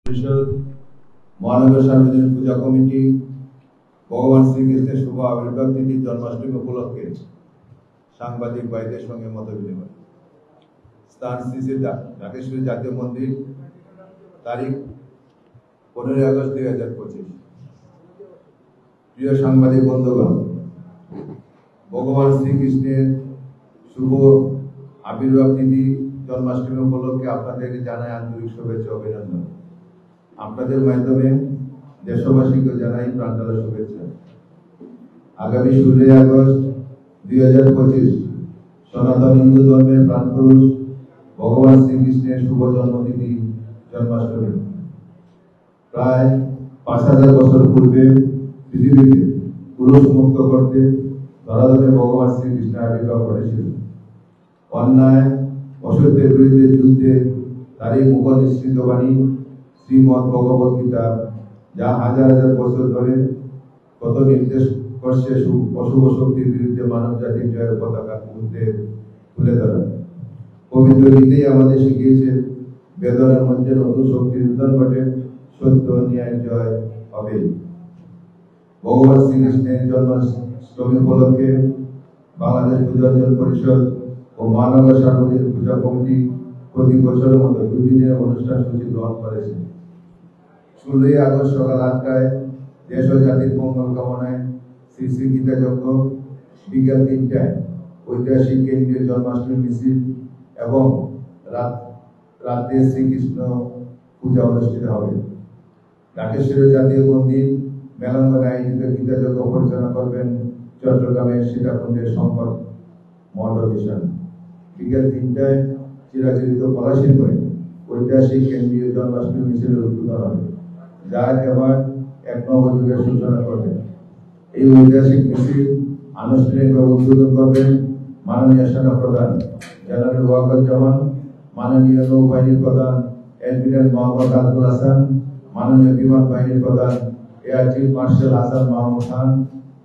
পরিষদ, মহানগর সার্বজনীন পূজা কমিটি ভগবান শ্রীকৃষ্ণের শুভ আবির্ভাব তিথি জন্মাষ্টমী উপলক্ষে সাংবাদিক ভাইদের সঙ্গে মত বিনিময়। স্থান শ্রী ঢাকেশ্বরী জাতীয় মন্দির, তারিখ 15 আগস্ট 2025। প্রিয় সাংবাদিক বন্ধুগণ, ভগবান শ্রীকৃষ্ণের শুভ আবির্ভাব তিথি জন্মাষ্টমী উপলক্ষে আপনাদেরকে জানাই আন্তরিক শুভেচ্ছা অভিনন্দন। আপনাদের মাধ্যমে দেশবাসীকে জানাই প্রাণঢালা শুভেচ্ছা। আগামী 16 আগস্ট 2025 সনাতন হিন্দু ধর্মের প্রাণপুরুষ ভগবান শ্রীকৃষ্ণের শুভ জন্মতিথি জন্মাষ্টমী। প্রায় 5000 বছর পূর্বে পৃথিবীকে পুরুষ মুক্ত করতে ধরাধামে ভগবান শ্রীকৃষ্ণ আবির্ভাব করেছিলেন। অন্যায় অসত্যের বিরুদ্ধে যুদ্ধে তারই মুখ নিঃসৃত বাণী শ্রীমদ্ ভগবত গীতা, যা হাজার হাজার বছর ধরে কত নির্দেশ করছে অশুভ শক্তির বিরুদ্ধে মানব জাতির জয়ের পতাকা তুলে ধরা। পবিত্র গীতাই আমাদের শিখিয়েছে, বেদনার মধ্যে নতুন শক্তির উত্থান ঘটে, সত্য ন্যায় জয় হবে। ভগবান শ্রীকৃষ্ণের জন্মাষ্টমী উপলক্ষে বাংলাদেশ পূজাঞ্চল পরিষদ ও মহানগর সার্বজনীন পূজা কমিটি প্রতি বছরের মতো 2 দিনের অনুষ্ঠান সূচি গ্রহণ করেছে। 16 আগস্ট সকাল 8টায় দেশ ও জাতির মঙ্গল কামনায় শ্রী শ্রী গীতা যজ্ঞ, বিকাল 3টায় ঐতিহাসিক কেন্দ্রীয় জন্মাষ্টমী মিছিল এবং রাতে শ্রীকৃষ্ণ পূজা অনুষ্ঠিত হবে। ঢাকেশ্বরী জাতীয় মন্দির মেলাঙ্গনে আয়োজিত গীতা যজ্ঞ পরিচালনা করবেন চট্টগ্রামের সীতাকুণ্ডের শঙ্কর মণ্ডল মিশন। বিকাল 3টায় চিরাচরিত পলাশীর করে ঐতিহাসিক কেন্দ্রীয় জন্মাষ্টমী মিছিলের উদ্বোধন হবে, যা এবার এক নবযুগের সূচনা করবে। এই ঐতিহাসিক মিছিল আনুষ্ঠানিকভাবে উদ্বোধন করবেন মাননীয় সেনা প্রধান জেনারেল ওয়াকারুজ্জামান, মাননীয় নৌবাহিনীর প্রধান এডমিরাল মোহাম্মদ আবুল হাসান, মাননীয় বিমান বাহিনীর প্রধান air chief marshal Hasan Mahmud Khan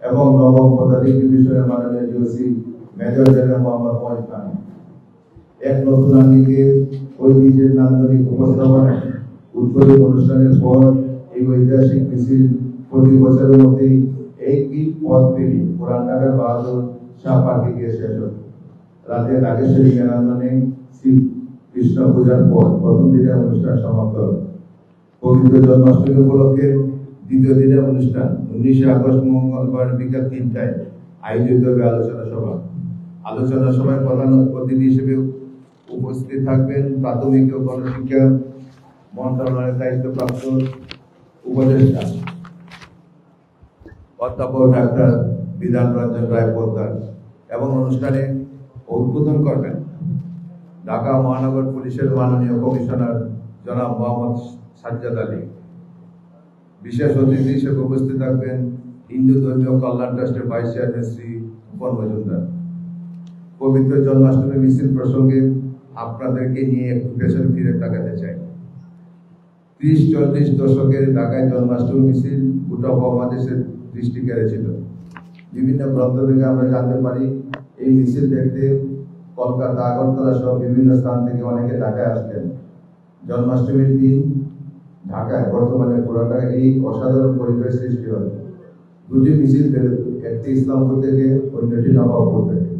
এবং নবম পদাতিক ডিভিশনের মাননীয় GOC major general Mohammad Mohid Khan. এক নতুন আঙ্গিকের ঐতিহ্যের নান্দনিক উপস্থাপনা উদ্বোধন অনুষ্ঠানের পর এই ঐতিহাসিক মিছিল প্রতি বছরের মধ্যেই একই পথ পেরিয়ে পুরান ঢাকার বাহাদুর শাহ পার্কে গিয়ে শেষ হবে। রাতে ঢাকেশ্বরী মেলাঙ্গনে শ্রী কৃষ্ণ পূজার পর প্রথম দিনের অনুষ্ঠান সমাপ্ত হবে। পবিত্র জন্মাষ্টমী উপলক্ষে দ্বিতীয় দিনের অনুষ্ঠান 19 আগস্ট মঙ্গলবার বিকাল 3টায় আয়োজিত হবে আলোচনা সভা। আলোচনা সভায় প্রধান অতিথি হিসেবে উপস্থিত থাকবেন প্রাথমিক ও গণশিক্ষা মন্ত্রণালয়ের দায়িত্বপ্রাপ্ত উপদেষ্টা অধ্যাপক ডাক্তার বিধান রঞ্জন রায় পোদ্দার এবং অনুষ্ঠানে উদ্বোধন করবেন ঢাকা মহানগর পুলিশের মাননীয় কমিশনার জনাব মোহাম্মদ সাজ্জাদ আলী। বিশেষ অতিথি হিসেবে উপস্থিত থাকবেন হিন্দু ধর্মীয় কল্যাণ ট্রাস্টের ভাইস চেয়ারম্যান শ্রী উপন মজুমদার। পবিত্র জন্মাষ্টমী মিছিল প্রসঙ্গে আপনাদেরকে নিয়ে একটু পেছনে ফিরে তাকাতে চাই। 30-40 দশকের ঢাকায় জন্মাষ্টমী মিছিল গোটা উপমহাদেশের দৃষ্টি কেড়েছিল। বিভিন্ন গ্রন্থ থেকে আমরা জানতে পারি, এই মিছিল দেখতে কলকাতা, আগরতলা সহ বিভিন্ন স্থান থেকে অনেকে ঢাকায় আসতেন। জন্মাষ্টমীর দিন ঢাকায়, বর্তমানে পুরান ঢাকায় এই অসাধারণ পরিবেশ সৃষ্টি হয়। 2টি মিছিল বেরোত, একটি ইসলামপুর থেকে, অন্যটি নবাবপুর থেকে।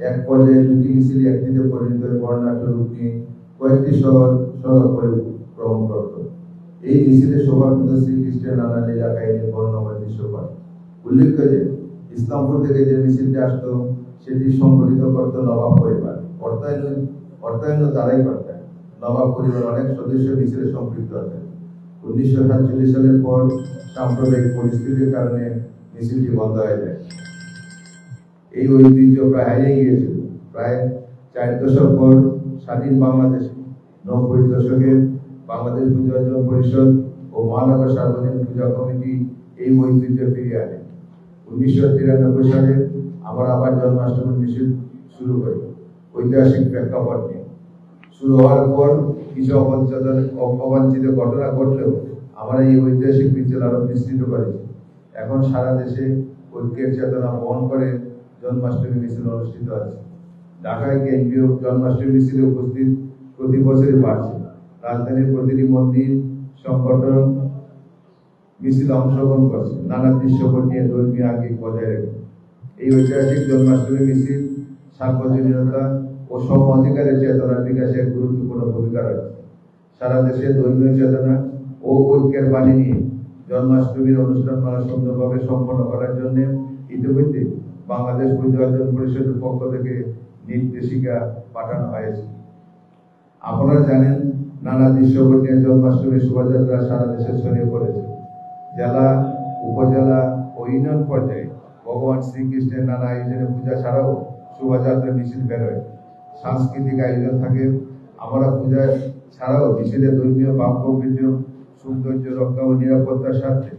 এক পর্যায়ে 2টি মিছিল একটিতে পরিণত হয়ে বর্ণাঢ্য রূপ নিয়ে কয়েকটি শহর সড়ক পরিক্রমণ করত। এই মিছিলে শোভাযুক্ত শ্রীকৃষ্ণের নানা লীলা কাহিনী বর্ণময় দৃশ্যপট। উল্লেখ্য যে ইসলামপুর থেকে যে মিছিলটি আসতো সেটি সংগঠিত করত নবাব পরিবার, অর্থায়ন তারাই করতেন। নবাব পরিবার অনেক সদস্য মিছিলে সম্পৃক্ত হতেন। 1947 সালের পর সাম্প্রদায়িক পরিস্থিতির কারণে মিছিলটি বন্ধ হয়ে যায়। এই ঐতিহ্য প্রায় হারিয়ে গিয়েছিল। প্রায় 4 দশক পর স্বাধীন বাংলাদেশে 90 দশকে বাংলাদেশ পূজাঞ্চল পরিষদ ও মহানগর সার্বজনীন পূজা কমিটি এই ঐতিহ্য ফিরিয়ে আনে। 1993 সালে আবার জন্মাষ্টমীর মিছিল শুরু করি ঐতিহাসিক প্রেক্ষাপট নিয়ে। শুরু হওয়ার পর কিছু অবাঞ্ছিত ঘটনা ঘটলেও আমরা এই ঐতিহাসিক মিছিল আরো বিস্তৃত করেছি। এখন সারা দেশে ঐক্যের চেতনা বহন করে জন্মাষ্টমী মিছিল অনুষ্ঠিত আছে। ঢাকায় কেন্দ্রীয় জন্মাষ্টমী মিছিলে উপস্থিত প্রতি বছরই বাড়ছে। রাজধানীর প্রতিটি মন্দির, সংগঠন মিছিলে অংশগ্রহণ করছে নানা দৃশ্যপট নিয়ে ধর্মীয় আঙ্গিক বজায় রেখে। এই ঐতিহাসিক জন্মাষ্টমী মিছিল সার্বজনীনতা ও সম অধিকারের চেতনার বিকাশে গুরুত্বপূর্ণ ভূমিকা রাখছে। সারা দেশে ধর্মীয় চেতনা ও ঐক্যের বাণী নিয়ে জন্মাষ্টমীর অনুষ্ঠানমালা সুন্দরভাবে সম্পন্ন করার জন্য ইতিমধ্যে বাংলাদেশ পূজা পরিষদের পক্ষ থেকে নির্দেশিকা পাঠানো হয়েছে। আপনারা জানেন, নানা দৃশ্যপট নিয়ে জন্মাষ্টমীর শোভাযাত্রা সারা দেশে ছড়িয়ে পড়েছে। জেলা, উপজেলা ও ইউনিয়ন পর্যায়ে ভগবান শ্রীকৃষ্ণের নানা আয়োজনে পূজা ছাড়াও শোভাযাত্রা মিছিল বেরোয়, সাংস্কৃতিক আয়োজন থাকে। আমরা পূজা ছাড়াও মিছিলে ধর্মীয় ভাবপ্রবৃত্তি, সৌন্দর্য রক্ষা ও নিরাপত্তার স্বার্থে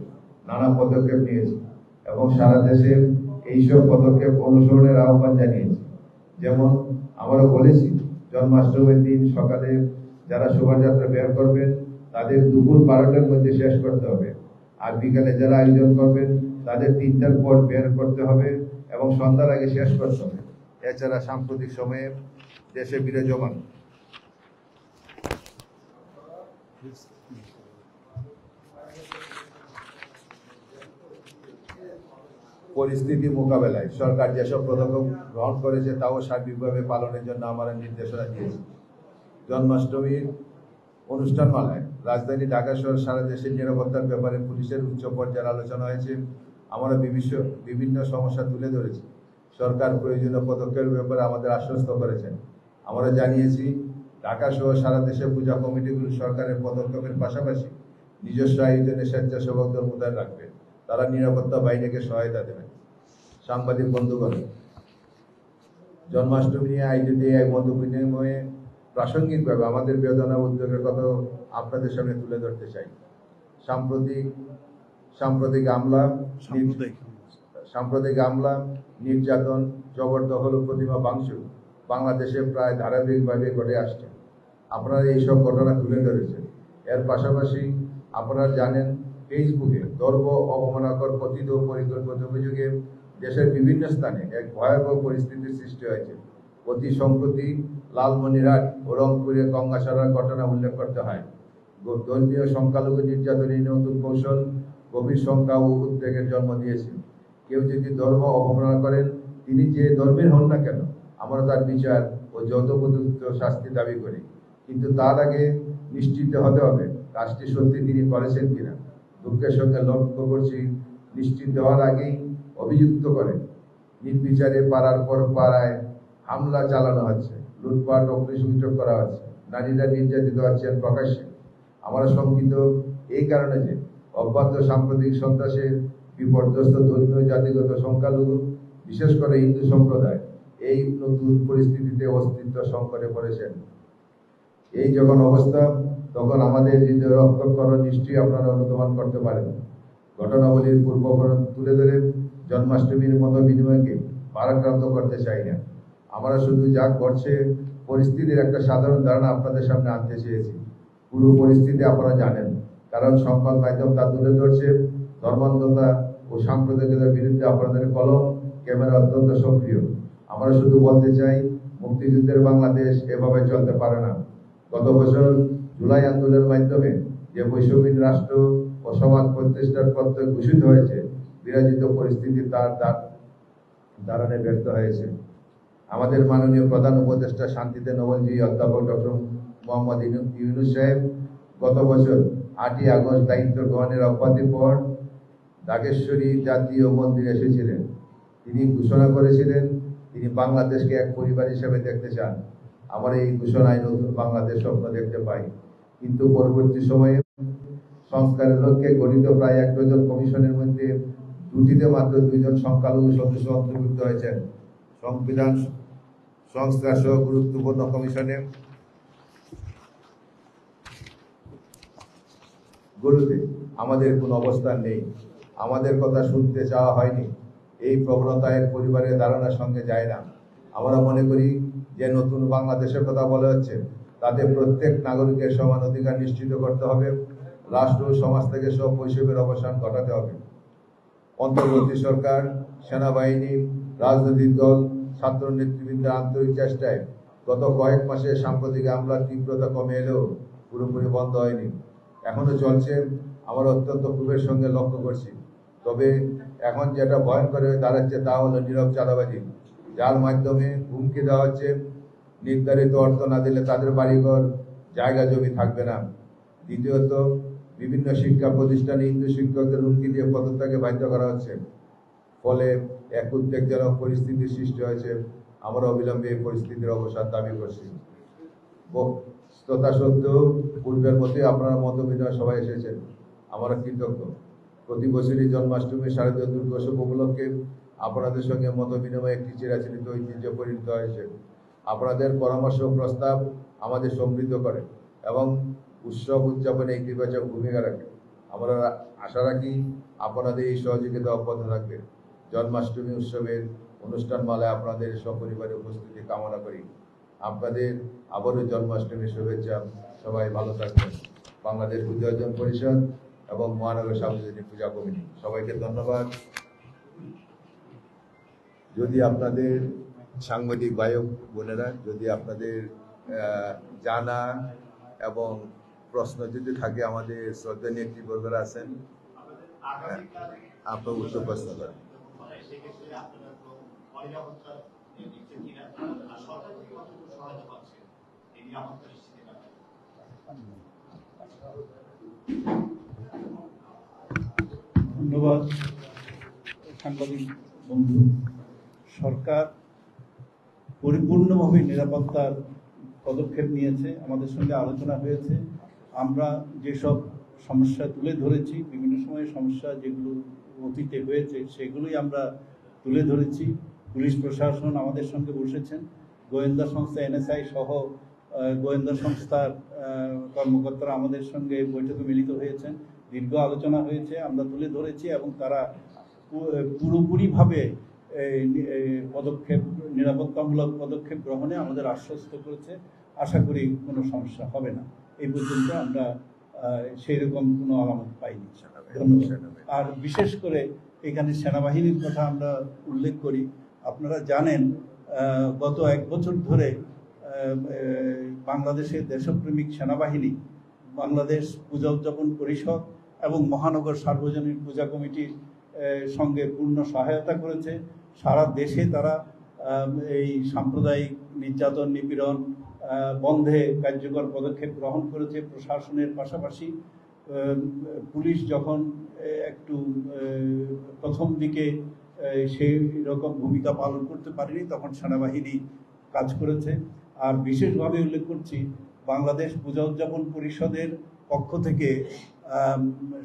নানা পদক্ষেপ নিয়েছি এবং সারা দেশে এইসব পদক্ষেপ অনুসরণের আহ্বান জানিয়েছি। যেমন আমরা বলেছি, জন্মাষ্টমীর দিন সকালে যারা শোভাযাত্রা বের করবেন তাদের দুপুর 12টার মধ্যে শেষ করতে হবে, আর বিকালে যারা আয়োজন করবেন তাদের 3টার পর বের করতে হবে এবং সন্ধ্যার আগে শেষ করতে হবে। এছাড়া সাম্প্রতিক সময়ে দেশে বিরাজমান পরিস্থিতি মোকাবেলায় সরকার যেসব পদক্ষেপ গ্রহণ করেছে তাও সার্বিকভাবে পালনের জন্য আমরা নির্দেশনা দিয়েছি। জন্মাষ্টমীর অনুষ্ঠানমালায় রাজধানী ঢাকা সহ সারা দেশের নিরাপত্তার ব্যাপারে পুলিশের উচ্চ পর্যায়ের আলোচনা হয়েছে। আমরা বিভিন্ন সমস্যা তুলে ধরেছি। সরকার প্রয়োজনীয় পদক্ষেপের ব্যাপারে আমাদের আশ্বস্ত করেছেন। আমরা জানিয়েছি, ঢাকা সহ সারা দেশে পূজা কমিটিগুলো সরকারের পদক্ষেপের পাশাপাশি নিজস্ব আয়োজনে স্বেচ্ছাসেবক দল মোতায়েন রাখবে। তারা নিরাপত্তা বাহিনীকে সহায়তা দেবে। সাংবাদিক বন্ধুগণ, জন্মাষ্টমী নিয়ে আয়োজিত এই মত বিনিময়ে প্রাসঙ্গিকভাবে আমাদের বেদনা উদ্যোগের কথা আপনাদের সামনে তুলে ধরতে চাই। সাম্প্রতিক আমলা, নির্যাতন, জবরদখল ও প্রতিমা ভাঙচুর বাংলাদেশে প্রায় ধারাবাহিকভাবে ঘটে আসছে। আপনারা এইসব ঘটনা তুলে ধরেছেন। এর পাশাপাশি আপনারা জানেন, ফেসবুকে ধর্ম অবমাননাকর কথিত পরিকল্পিত অভিযোগে দেশের বিভিন্ন স্থানে এক ভয়াবহ পরিস্থিতির সৃষ্টি হয়েছে। অতি সম্প্রতি লালমনিরহাট ও রংপুরে গঙ্গাসাগর ঘটনা উল্লেখ করতে হয়। ধর্মীয় সংখ্যালঘু নির্যাতনের নতুন কৌশল গভীর শঙ্কা ও উদ্বেগের জন্ম দিয়েছে। কেউ যদি ধর্ম অবমাননা করেন, তিনি যে ধর্মের হন না কেন, আমরা তার বিচার ও যথোপযুক্ত শাস্তি দাবি করি। কিন্তু তার আগে নিশ্চিত হতে হবে কাজটি সত্যি তিনি করেছেন কিনা। দুঃখের সঙ্গে লক্ষ্য করছি, নিশ্চিত হওয়ার আগেই অভিযুক্ত করে নির্বিচারে পাড়ার পর পাড়ায় হামলা চালানো হচ্ছে, লুটপাট অগ্নিসংযোগ করা হচ্ছে, নারীরা নির্যাতিত হচ্ছেন প্রকাশ্যে। আমরা শঙ্কিত এই কারণে যে অব্যাহত সাম্প্রতিক সন্ত্রাসের বিপর্যস্ত ধর্মীয় জাতিগত সংখ্যালঘু, বিশেষ করে হিন্দু সম্প্রদায় এই নতুন পরিস্থিতিতে অস্তিত্ব সংকটে পড়েছেন। এই যখন অবস্থা, তখন আমাদের হৃদয় রক্ষক করার নিশ্চয়ই আপনারা অনুধাবন করতে পারেন। ঘটনাবলীর পূর্ববর্ণ তুলে ধরে জন্মাষ্টমীর মতো বিনিময়কে ভারাক্রান্ত করতে চাই না। আমরা শুধু যা ঘটছে পরিস্থিতির একটা সাধারণ ধারণা আপনাদের সামনে আনতে চেয়েছি। পুরো পরিস্থিতি আপনারা জানেন, কারণ সংবাদ মাধ্যম তা তুলে ধরছে। ধর্মান্ধতা ও সাম্প্রদায়িকতার বিরুদ্ধে আপনাদের কলম, ক্যামেরা অত্যন্ত সক্রিয়। আমরা শুধু বলতে চাই, মুক্তিযুদ্ধের বাংলাদেশ এভাবে চলতে পারে না। গত বছর জুলাই আন্দোলনের মাধ্যমে যে বৈষম্যহীন রাষ্ট্র ও সমাজ প্রতিষ্ঠার প্রত্যয় ঘোষিত হয়েছে, বিরাজিত পরিস্থিতি তার ধারণে ব্যর্থ হয়েছে। আমাদের মাননীয় প্রধান উপদেষ্টা শান্তিতে নোবেলজয়ী অধ্যাপক ডক্টর মোহাম্মদ ইউনূস সাহেব গত বছর 8ই আগস্ট দায়িত্ব গ্রহণের অব্যাহতির পর ঢাকেশ্বরী জাতীয় মন্দিরে এসেছিলেন। তিনি ঘোষণা করেছিলেন তিনি বাংলাদেশকে এক পরিবার হিসেবে দেখতে চান। আমরা এই ঘোষণায় নতুন বাংলাদেশ স্বপ্ন দেখতে পাই। কিন্তু পরবর্তী সময়ে সংস্কারের লক্ষ্যে গঠিত প্রায় 1 ডজন কমিশনের মধ্যে দুটিতে মাত্র 2 জন সংখ্যালঘু সদস্য অন্তর্ভুক্ত হয়েছেন। সংবিধান সংস্কার সহ গুরুত্বপূর্ণ কমিশনে গুলোতে আমাদের কোনো অবস্থান নেই। আমাদের কথা শুনতে চাওয়া হয়নি। এই প্রবণতা এক পরিবারের ধারণার সঙ্গে যায় না। আমরা মনে করি যে নতুন বাংলাদেশের কথা বলা হচ্ছে, তাতে প্রত্যেক নাগরিকের সমান অধিকার নিশ্চিত করতে হবে। রাষ্ট্র ও সমাজ থেকে সব বৈষম্যের অবসান ঘটাতে হবে। অন্তর্বর্তী সরকার, সেনাবাহিনী, রাজনৈতিক দল, ছাত্র নেতৃবৃন্দের আন্তরিক চেষ্টায় গত কয়েক মাসে সাম্প্রতিক হামলার তীব্রতা কমে এলেও পুরোপুরি বন্ধ হয়নি। এখনো চলছে, আমরা অত্যন্ত ক্ষোভের সঙ্গে লক্ষ্য করছি। তবে এখন যেটা ভয়ঙ্কর হয়ে দাঁড়াচ্ছে তা হলো নীরব চাঁদাবাজি, যার মাধ্যমে হুমকি দেওয়া হচ্ছে নির্ধারিত অর্থ না দিলে তাদের বাড়িঘর জায়গা জমি থাকবে না। দ্বিতীয়ত, বিভিন্ন শিক্ষা প্রতিষ্ঠানে হিন্দু শিক্ষকদের হুমকি দিয়ে পদত্যাগে বাধ্য করা হচ্ছে। ফলে এক উদ্বেগজনক পরিস্থিতির সৃষ্টি হয়েছে। আমরা অবিলম্বে এই পরিস্থিতির অবসান দাবি করছি। বক্ততা সত্ত্বেও পূর্বের মতোই আপনারা মত বিনিময় সবাই এসেছেন, আমরা কৃতজ্ঞ। প্রতি বছরই জন্মাষ্টমী শারদীয় দুর্গোৎসব উপলক্ষে আপনাদের সঙ্গে মত বিনিময় একটি চিরাচরিত ঐতিহ্য পরিণত হয়েছে। আপনাদের পরামর্শ প্রস্তাব আমাদের সমৃদ্ধ করে এবং উৎসব উদযাপনে ইতিবাচক ভূমিকা রাখে। আমরা আশা রাখি আপনাদের এই সহযোগিতা অব্যাহত থাকবে। জন্মাষ্টমী উৎসবের অনুষ্ঠান মালায় আপনাদের সপরিবারে উপস্থিতি কামনা করি। আপনাদের আবারও জন্মাষ্টমীর শুভেচ্ছা। সবাই ভালো থাকবেন। বাংলাদেশ পূজা অর্জন পরিষদ এবং মহানগর সার্বজনীন পূজা কমিটি, সবাইকে ধন্যবাদ। যদি আপনাদের সাংবাদিক ভাই বোনেরা, যদি আপনাদের জানা এবং প্রশ্ন যদি থাকে, আমাদের শ্রদ্ধা নেতৃবর্গরা আছেন, আপনার উত্তর প্রশ্ন করেন। ধন্যবাদ সাংবাদিক বন্ধু। সরকার পরিপূর্ণভাবে নিরাপত্তার পদক্ষেপ নিয়েছে, আমাদের সঙ্গে আলোচনা হয়েছে। আমরা যেসব সমস্যা তুলে ধরেছি, বিভিন্ন সময়ে সমস্যা যেগুলো অতীতে হয়েছে সেগুলোই আমরা তুলে ধরেছি। পুলিশ প্রশাসন আমাদের সঙ্গে বসেছেন, গোয়েন্দা সংস্থা NSI সহ গোয়েন্দা সংস্থার কর্মকর্তারা আমাদের সঙ্গে বৈঠকে মিলিত হয়েছেন। দীর্ঘ আলোচনা হয়েছে, আমরা তুলে ধরেছি এবং তারা পুরোপুরিভাবে নিরাপত্তামূলক পদক্ষেপ গ্রহণে আমাদের আশ্বস্ত করেছে। আশা করি কোনো সমস্যা হবে না। এই পর্যন্ত আমরা সেই রকম কোনো আলামত পাইনি। ধন্যবাদ। আর বিশেষ করে এখানে সেনাবাহিনীর কথা আমরা উল্লেখ করি। আপনারা জানেন গত 1 বছর ধরে বাংলাদেশের দেশপ্রেমিক সেনাবাহিনী, বাংলাদেশ পূজা উদযাপন পরিষদ এবং মহানগর সার্বজনীন পূজা কমিটির সঙ্গে পূর্ণ সহায়তা করেছে। সারা দেশে তারা এই সাম্প্রদায়িক নির্যাতন নিপীড়ন বন্ধে কার্যকর পদক্ষেপ গ্রহণ করেছে। প্রশাসনের পাশাপাশি পুলিশ যখন একটু প্রথম দিকে সেই রকম ভূমিকা পালন করতে পারেনি, তখন সেনাবাহিনী কাজ করেছে। আর বিশেষভাবে উল্লেখ করছি, বাংলাদেশ পূজা উদযাপন পরিষদের পক্ষ থেকে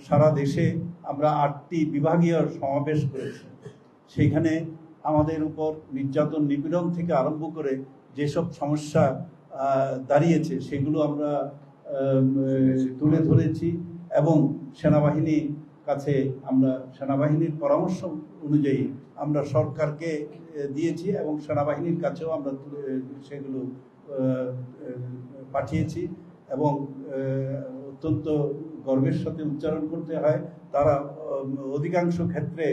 সারা দেশে আমরা 8টি বিভাগীয় সমাবেশ করেছি। সেইখানে আমাদের উপর নির্যাতন নিপীড়ন থেকে আরম্ভ করে যেসব সমস্যা দাঁড়িয়েছে সেগুলো আমরা তুলে ধরেছি এবং সেনাবাহিনীর কাছে আমরা সেনাবাহিনীর পরামর্শ অনুযায়ী আমরা সরকারকে দিয়েছি এবং সেনাবাহিনীর কাছেও আমরা সেগুলো পাঠিয়েছি এবং অত্যন্ত গর্বের সাথে উচ্চারণ করতে হয়, তারা অধিকাংশ ক্ষেত্রে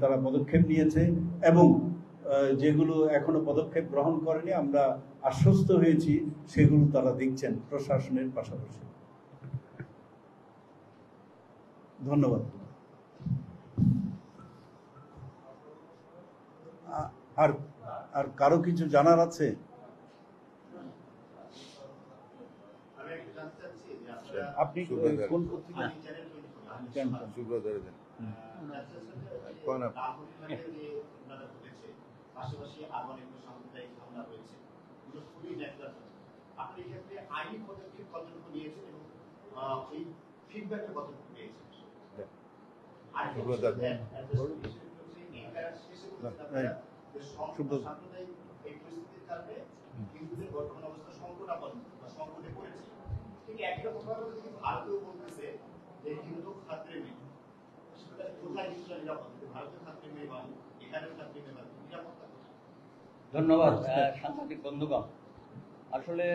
তারা পদক্ষেপ নিয়েছে এবং যেগুলো এখনো পদক্ষেপ গ্রহণ করেনি আমরা আশ্বস্ত হয়েছি সেগুলো তারা দেখছেন প্রশাসনের পাশাপাশি। ধন্যবাদ। আর আর কারো কিছু জানার আছে? আপনি কোন পত্রিকা? পাশাপাশি আরো অনেক সাম্প্রদায়িক হামলা হয়েছে, এগুলো খুবই ন্যায্যতা। আপনি এই ক্ষেত্রে আইনি পদক্ষেপ কতটুকু নিয়েছেন এবং এই ফিডব্যাকের কতটুকু পেয়েছেন? সাম্প্রদায়িক এই পরিস্থিতির কারণে হিন্দুদের বর্তমান অবস্থা সংকটাপন্ন বা সংকটে পড়েছে। ঠিক একই রকম ভাবে ভারতেও বলতেছে যে হিন্দু খাদ্রে মেয়ে, সেটা কোথায় হিন্দুরা নিরাপদ? ভারতের খাদ্রে মেয়ে বা এখানের খাদ্রে মেয়ে নিরাপত্তা। ধন্যবাদ সাংবাদিক বন্ধুগণ। আসলে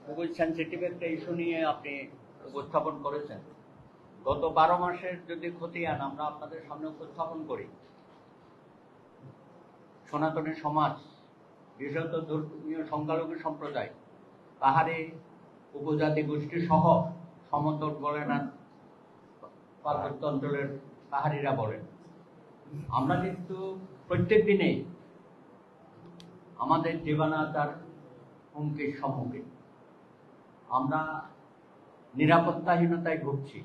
খুবই সেন্সিটিভ একটা ইস্যু নিয়ে আপনি উপস্থাপন করেছেন। গত 12 মাসের যদি খতিয়ান আমরা আপনাদের সামনে উপস্থাপন করি, সনাতনী সমাজ, বিশেষত ধর্মীয় সংখ্যালঘু সম্প্রদায়, পাহাড়ি উপজাতি গোষ্ঠী সহ সমতল বলেন আর পার্বত্য অঞ্চলের পাহাড়িরা বলেন, আমরা কিন্তু প্রত্যেক দিনে আমাদের জীবনাচার হুমকির সম্মুখীন। আমরা নিরাপত্তাহীনতায় ভুগছি।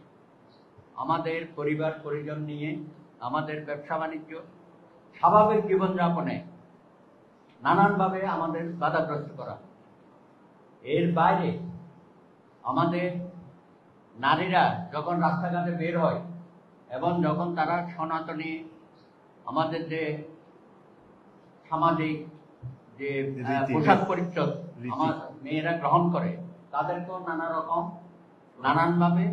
আমাদের পরিবার পরিজন নিয়ে আমাদের ব্যবসা বাণিজ্য স্বাভাবিক জীবনযাপনে নানানভাবে আমাদের বাধাগ্রস্ত করা। এর বাইরে আমাদের নারীরা যখন রাস্তাঘাটে বের হয় এবং যখন তারা সনাতনী আমাদের যে সামাজিক যে পোশাক পরিচ্ছদ আমার মেয়েরা গ্রহণ করে, তাদেরকেও নানানভাবে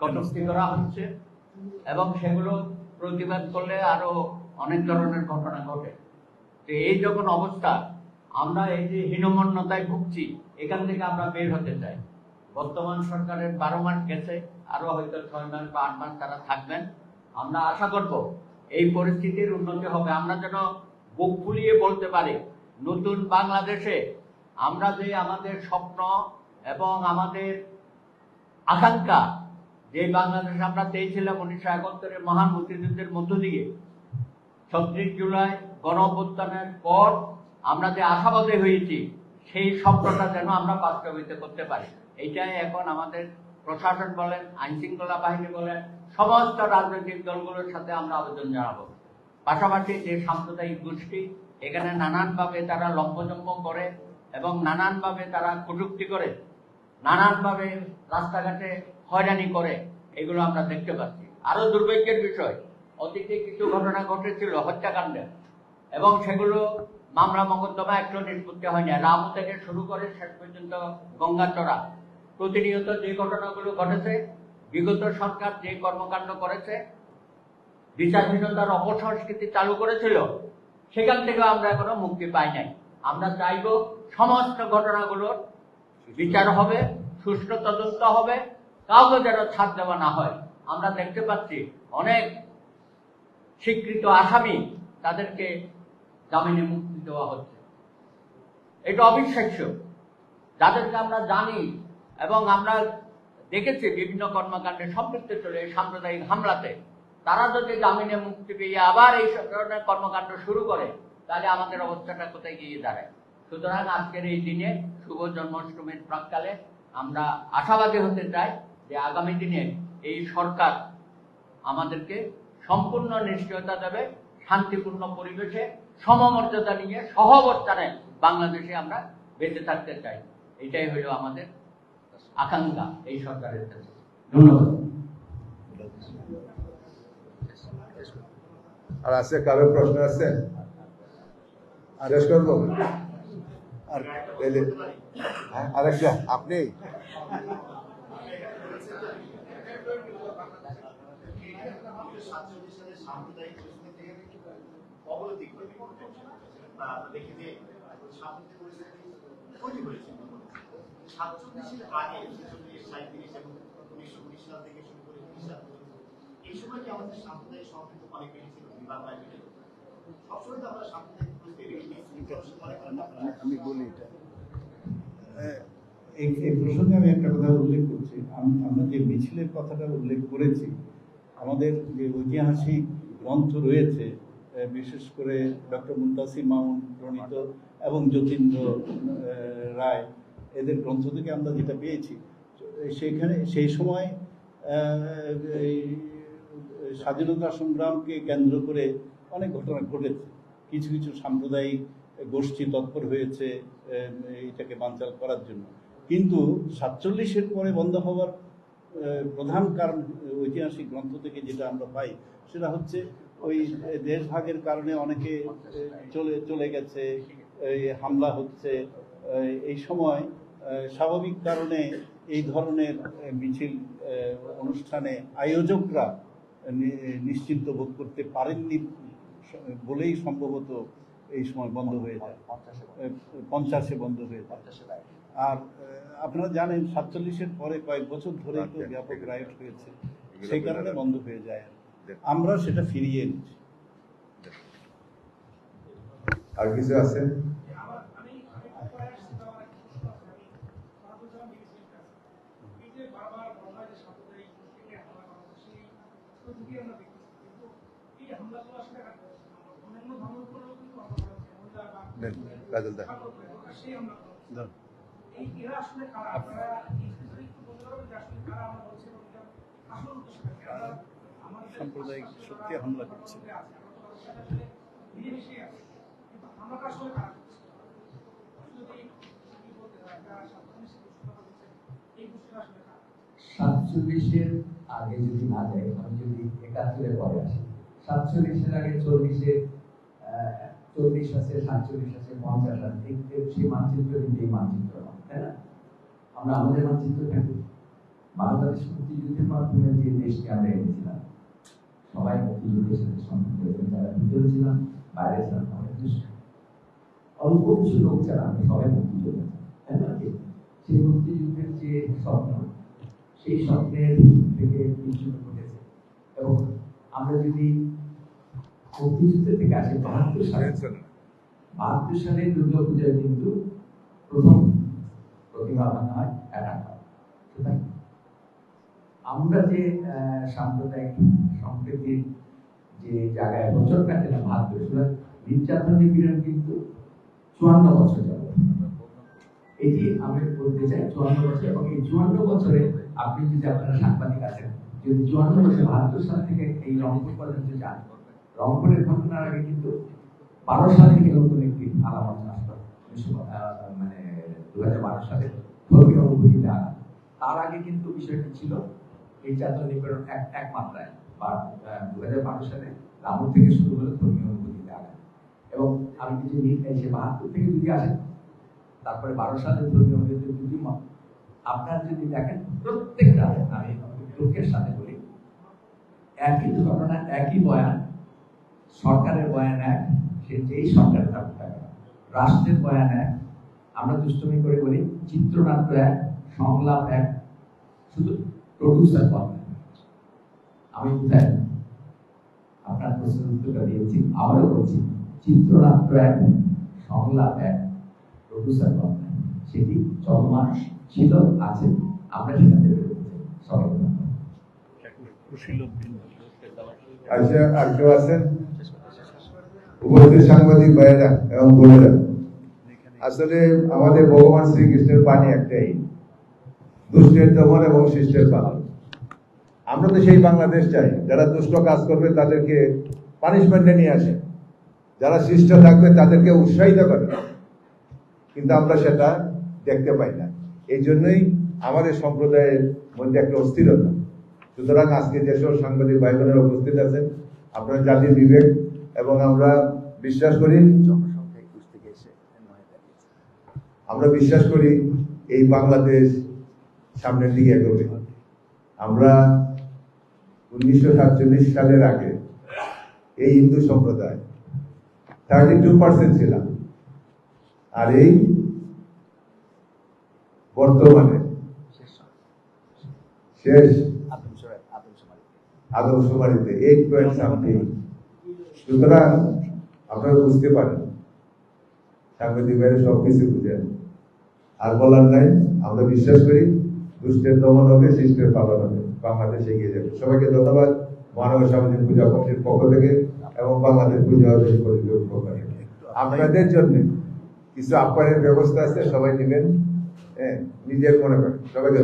কটূক্তি করা হচ্ছে এবং সেগুলো প্রতিবাদ করলে আরো অনেক ধরনের ঘটনা ঘটে। তো এই যখন অবস্থা, আমরা এই যে হীনমন্যতায় ভুগছি, এখান থেকে আমরা বের হতে চাই। বর্তমান সরকারের 12 মাস গেছে, আরো হয়তো 6 মাস বা 8 মাস তারা থাকবেন। আমরা আশা করব এই পরিস্থিতির উন্নতি হবে। আমরা যেন বুক ফুলিয়ে বলতে পারি, নতুন বাংলাদেশে আমরা যে আমাদের স্বপ্ন এবং আমাদের আকাঙ্ক্ষা, যে বাংলাদেশ আমরা চেয়েছিলাম 1971-এর মহান মুক্তিযুদ্ধের মধ্য দিয়ে 36 জুলাই গণ অভ্যুত্থানের পর আমরা যে আশাবাদী হয়েছি, সেই স্বপ্নটা যেন আমরা বাস্তবায়িত করতে পারি। এইটাই এখন আমাদের প্রশাসন বলেন, আইন শৃঙ্খলা বাহিনী বলেন, সমস্ত রাজনৈতিক দলগুলোর সাথে আমরা আবেদন জানাবো। পাশাপাশি যে সাম্প্রদায়িক গোষ্ঠী এখানে নানানভাবে তারা লম্বজম্ব করে এবং নানানভাবে তারা কটূক্তি করে, নানানভাবে রাস্তাঘাটে হয়রানি করে, এগুলো আমরা দেখতে পাচ্ছি। আরো দুর্ভাগ্যের বিষয়, অতীতে কিছু ঘটনা ঘটেছিল হত্যাকাণ্ডে এবং সেগুলো মামলা মোকদ্দমা একটু নিষ্পত্তি হয়নি। রামু থেকে শুরু করে শেষ পর্যন্ত গঙ্গাচড়া, প্রতিনিয়ত যে ঘটনাগুলো ঘটেছে, বিগত সরকার যে কর্মকাণ্ড করেছে, বিচারহীনতার অপসংস্কৃতি চালু করেছিল, সেখান থেকে আমরা এখনো মুক্তি পাই নাই। আমরা চাইব সমস্ত ঘটনাগুলোর বিচার হবে, সুষ্ঠু তদন্ত হবে, কাউকে যেন ছাড় দেওয়া না হয়। আমরা দেখতে পাচ্ছি অনেক স্বীকৃত আসামি তাদেরকে জামিনে মুক্তি দেওয়া হচ্ছে। এটা অবিশ্বাস্য। যাদেরকে আমরা জানি এবং আমরা দেখেছি বিভিন্ন কর্মকাণ্ডে সম্পৃক্ত ছিল এই সাম্প্রদায়িক হামলাতে, তারা যদি জামিনে মুক্তি পেয়ে আবার এই ধরনের কর্মকাণ্ড শুরু করে, তাহলে আমাদের অবস্থাটা কোথায় গিয়ে দাঁড়ায়। সুতরাং আজকের এই দিনে শুভ জন্মাষ্টমীর প্রাক্কালে আমরা আশাবাদী হতে চাই যে আগামী দিনে এই সরকার আমাদেরকে সম্পূর্ণ নিশ্চয়তা দেবে, শান্তিপূর্ণ পরিবেশে সমমর্যাদা নিয়ে সহাবস্থানে বাংলাদেশে আমরা বেঁচে থাকতে চাই। এটাই হলো আমাদের আকাঙ্ক্ষা এই সরকারের কাছে। ধন্যবাদ। আর আছে কারো প্রশ্ন আছে? শেষ করবো? আরেকটা আপনি সাম্প্রদায়িক অবনতি করে দেখি যে সাম্প্রতিক পরিস্থিতি তৈরি হয়েছে। 47-এর আগে 1937 এবং 1919 সাল থেকে শুরু করে 20 সাল পর্যন্ত এই সময়টি আমাদের সাম্প্রদায়িক সম্পৃক্ত অনেক বেশি ছিল বাংলায়। সবসময় তো আমরা সাম্প্রদায়িক আমি বলি এটা এই প্রসঙ্গে আমি একটা কথা উল্লেখ করছি। আমরা যে মিছিলের কথাটা উল্লেখ করেছি, আমাদের যে ঐতিহাসিক গ্রন্থ রয়েছে, বিশেষ করে ডক্টর মুনতাসির মামুন প্রণীত এবং যতীন্দ্র রায়, এদের গ্রন্থ থেকে আমরা যেটা পেয়েছি, সেখানে সেই সময় স্বাধীনতা সংগ্রামকে কেন্দ্র করে অনেক ঘটনা ঘটেছে। কিছু কিছু সাম্প্রদায়িক গোষ্ঠী তৎপর হয়েছে এটাকে বানচাল করার জন্য, কিন্তু 47-এর পরে বন্ধ হওয়ার প্রধান কারণ ঐতিহাসিক গ্রন্থ থেকে যেটা আমরা পাই, সেটা হচ্ছে ওই দেশভাগের কারণে অনেকে চলে গেছে, হামলা হচ্ছে। এই সময় স্বাভাবিক কারণে এই ধরনের মিছিল অনুষ্ঠানে আয়োজকরা নিশ্চিন্ত বোধ করতে পারেননি বলেই সম্ভবত এই সময় বন্ধ হয়ে যায়, 50-এ বন্ধ হয়ে যায়। আর আপনারা জানেন 47-এর পরে কয়েক বছর ধরে তো ব্যাপক রাইট হয়েছে, সেই কারণে বন্ধ হয়ে যায়। আমরা সেটা ফিরিয়ে এনেছি। আর কিছু আছে? যে বারবার বলা হয় যে সাম্প্রদায়িক গোষ্ঠীকে হামলা করা হচ্ছে, সেই প্রতিক্রিয়া আমরা দেখতেছি। কিন্তু এই হামলাগুলো আসলে অন্যান্য ধর্মের উপরেও কিন্তু হামলা করা হচ্ছে, সেই হামলা করা হচ্ছে। এই এরা আসলে কারা? আপনারা এই ক্ষেত্রে একটু বলতে পারবেন যে আসলে কারা আমরা বলছি এবং এটার আসল উদ্দেশ্যটা কি? আমরা আমাদের সাম্প্রদায়িক শক্তি হামলা করছে। মিলেমিশে আছে, কিন্তু হামলাটা আসলে কারা করছে? যদি কি বলতে হয়, একটা সাধারণ এই গোষ্ঠীটা আসলে কারা? 47-এর আগে যদি না যাই, আমি যদি 71-এর পরে আসি, 47-এর আগে 40-এর 40 আছে, 47 আছে, 50 আছে, সেই মানচিত্র কিন্তু এই মানচিত্র নয়, তাই না? আমরা আমাদের মানচিত্র থাকি বাংলাদেশ মুক্তিযুদ্ধের মাধ্যমে যে দেশকে আমরা এনেছিলাম, সবাই মুক্তিযুদ্ধের সাথে সম্পৃক্ত হয়েছেন, যারা ভিতরে ছিলাম, বাইরে ছিলাম, অল্প কিছু লোক ছাড়া আমরা সবাই মুক্তিযোদ্ধা, তাই না? সেই মুক্তিযুদ্ধের যে স্বপ্ন, সেই স্বপ্নের থেকে কিছু ঘটেছে। এবং আমরা যদি মুক্তিযুদ্ধ থেকে আসি 72 সালে দুর্গাপূজায় কিন্তু প্রথম প্রতিমা বানানো হয়, অ্যাটাক হয়। সুতরাং আমরা যে সাম্প্রদায়িক সম্প্রীতির যে জায়গায় বছর কাটে না 72, নির্যাতন নিপীড়ন কিন্তু 54 বছর যাবে। এটি আমি বলতে চাই 54 বছর, এবং এই 54 বছরে আপনি যদি আপনারা সাংবাদিক আছেন, যদি 54 বছর 72 সাল থেকে এই রংপুর পর্যন্ত যান, রংপুরের ঘটনার আগে কিন্তু 12 সাল থেকে নতুন একটি আলামত আসলো, 2012 সালে ধর্মীয় অনুভূতিতে আনা। তার আগে কিন্তু বিষয়টি ছিল নির্যাতন নিপীড়ন এক মাত্রায়, বা 2012 সালে রামপুর থেকে শুরু হলো ধর্মীয় অনুভূতিতে আনা। এবং আমি কিছু নিয়ে 72 থেকে যদি আসেন, তারপরে 12 সালে ধর্মীয় অনুভূতির দুটি মত, আপনার যদি দেখেন প্রত্যেকটা, আমি দুঃখের সাথে বলি, একই ঘটনা, একই বয়ান, সরকারের বয়ান এক, সে যেই সরকারের থাকুক, রাষ্ট্রের বয়ান এক, আমরা দুষ্টমি করে বলি চিত্রনাট্য এক, সংলাপ এক, শুধু প্রডিউসার বলেন। আমি বুঝাই আপনার প্রশ্নের উত্তরটা দিয়েছি, আবারও বলছি, চিত্রনাট্য এক, সংলাপ এক, প্রডিউসার বলেন। সেটি চলমান ছিল, আছে, আমরা সেখান থেকে বেরোচ্ছি। সবাই আচ্ছা, আর কেউ আছেন? উপস্থিত সাংবাদিক ভাইয়েরা এবং বোনেরা, আসলে আমাদের ভগবান শ্রীকৃষ্ণের বাণী একটাই, দুষ্টের দমন এবং শিষ্টের পালন। আমরা তো সেই বাংলাদেশ চাই, যারা দুষ্ট কাজ করবে তাদেরকে পানিশমেন্টে নিয়ে আসে, যারা শিষ্ট থাকবে তাদেরকে উৎসাহিত করে, কিন্তু আমরা সেটা দেখতে পাই না। এই জন্যই আমাদের সম্প্রদায়ের মধ্যে একটা অস্থিরতা। সুতরাং আজকে যেসব সাংবাদিক ভাই বোনেরা উপস্থিত আছেন, আপনার জাতির বিবেক, এবং আমরা বিশ্বাস করি এই বাংলাদেশ সামনের দিকে এগোবে। আমরা 1947 সালের আগে এই হিন্দু সম্প্রদায় 32% ছিলাম, আর এই বর্তমানে শেষ আদমশুমারিতে 8.something। সুতরাং আপনারা বুঝতে পারেন, সাংবাদিক ভাইরা সবকিছু বুঝেন, আর বলার নাই। আমরা বিশ্বাস করি দুষ্টের দমন হবে, শিষ্টের পালন হবে, বাংলাদেশ এগিয়ে যাবে। সবাইকে ধন্যবাদ মহানগর সামাজিক পূজা কমিটির পক্ষ থেকে এবং বাংলাদেশ পূজা কমিটির পক্ষ থেকে। আপনাদের জন্য কিছু আপ্যায়নের ব্যবস্থা আছে, সবাই নেবেন, নিজের মনে করেন। সবাইকে